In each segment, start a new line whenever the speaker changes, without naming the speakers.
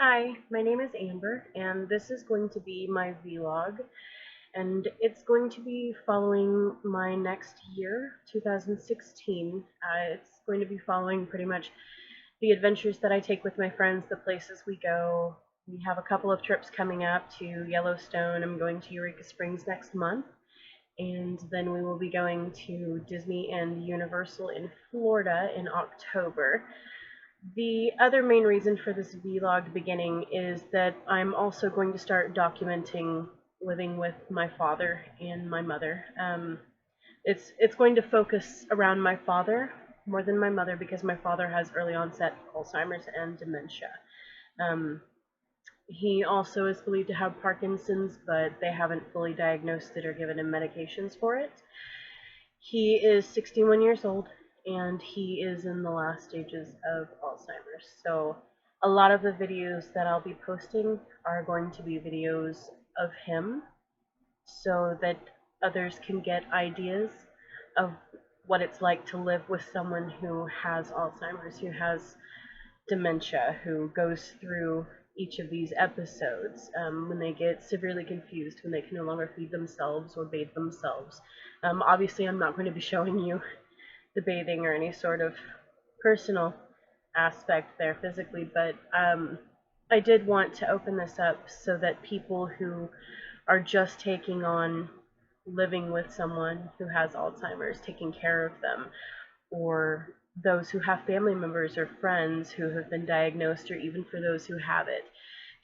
Hi, my name is Amber, and this is going to be my vlog, and it's going to be following my next year, 2016. It's going to be following pretty much the adventures that I take with my friends, the places we go. We have a couple of trips coming up to Yellowstone. I'm going to Eureka Springs next month, and then we will be going to Disney and Universal in Florida in October. The other main reason for this vlog beginning is that I'm also going to start documenting living with my father and my mother. It's going to focus around my father more than my mother because my father has early onset Alzheimer's and dementia. Um, he also is believed to have Parkinson's, but they haven't fully diagnosed it or given him medications for it. He is 61 years old and he is in the last stages of Alzheimer's. So a lot of the videos that I'll be posting are going to be videos of him so that others can get ideas of what it's like to live with someone who has Alzheimer's, who has dementia, who goes through each of these episodes when they get severely confused, when they can no longer feed themselves or bathe themselves. Obviously, I'm not going to be showing you the bathing or any sort of personal aspect there physically, but I did want to open this up so that people who are just taking on living with someone who has Alzheimer's, taking care of them, or those who have family members or friends who have been diagnosed, or even for those who have it,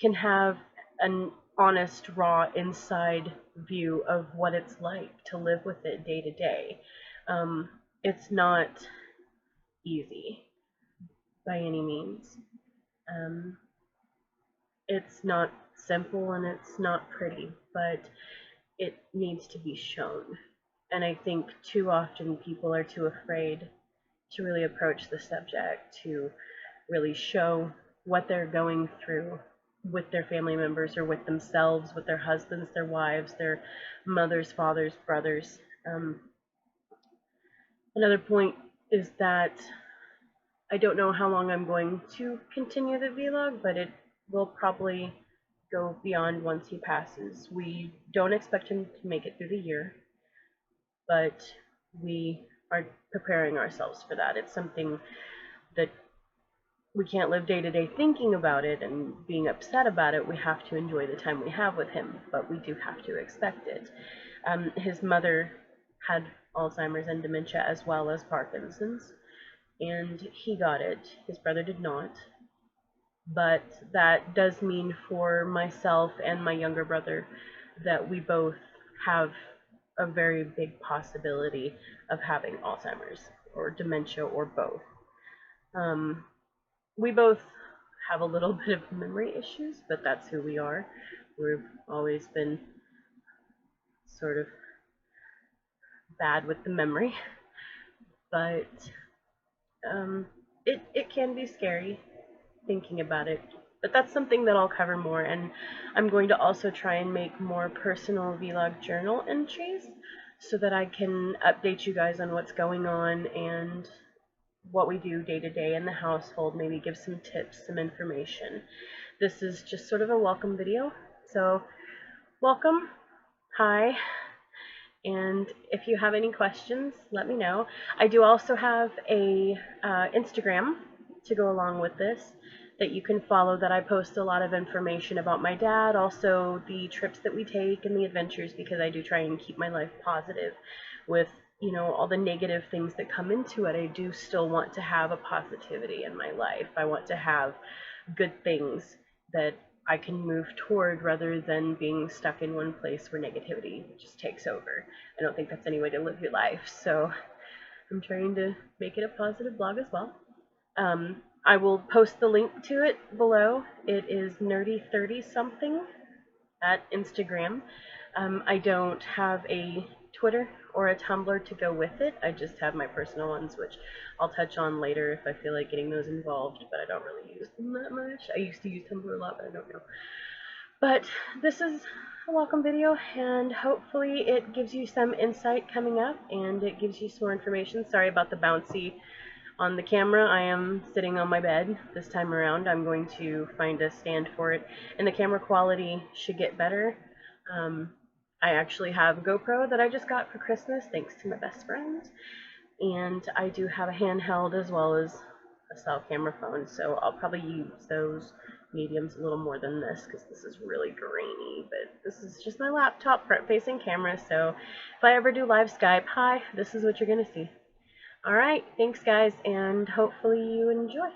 can have an honest, raw, inside view of what it's like to live with it day to day. It's not easy by any means. Um, it's not simple and it's not pretty, but it needs to be shown. And I think too often people are too afraid to really approach the subject, to really show what they're going through with their family members or with themselves, with their husbands, their wives, their mothers, fathers, brothers. Another point is that I don't know how long I'm going to continue the vlog, but it will probably go beyond once he passes. We don't expect him to make it through the year, but we are preparing ourselves for that. It's something that we can't live day to day thinking about it and being upset about it. We have to enjoy the time we have with him, but we do have to expect it. His mother had Alzheimer's and dementia as well as Parkinson's, and he got it. His brother did not. But that does mean for myself and my younger brother that we both have a very big possibility of having Alzheimer's or dementia or both. Um, we both have a little bit of memory issues, but that's who we are. We've always been sort of bad with the memory, but it can be scary thinking about it. But that's something that I'll cover more, and I'm going to also try and make more personal vlog journal entries so that I can update you guys on what's going on and what we do day to day in the household, maybe give some tips, some information. This is just sort of a welcome video. So, welcome. Hi. And if you have any questions, let me know. I do also have a Instagram to go along with this that you can follow, that I post a lot of information about my dad, also the trips that we take and the adventures, because I do try and keep my life positive with, you know, all the negative things that come into it. I do still want to have a positivity in my life. I want to have good things that I can move toward rather than being stuck in one place where negativity just takes over. I don't think that's any way to live your life. So I'm trying to make it a positive blog as well. I will post the link to it below. It is nerdy30 something at Instagram. I don't have a Twitter or a Tumblr to go with it. I just have my personal ones, which I'll touch on later if I feel like getting those involved, but I don't really use them that much. I used to use Tumblr a lot, but I don't know. But this is a welcome video, and hopefully it gives you some insight coming up, and it gives you some more information. Sorry about the bouncy On the camera, I am sitting on my bed. This time around, I'm going to find a stand for it, and the camera quality should get better. Um, I actually have GoPro that I just got for Christmas, thanks to my best friend, and I do have a handheld as well as a cell camera phone, so I'll probably use those mediums a little more than this because this is really grainy, but this is just my laptop front-facing camera, so if I ever do live Skype, hi, this is what you're going to see. Alright, thanks guys, and hopefully you enjoy.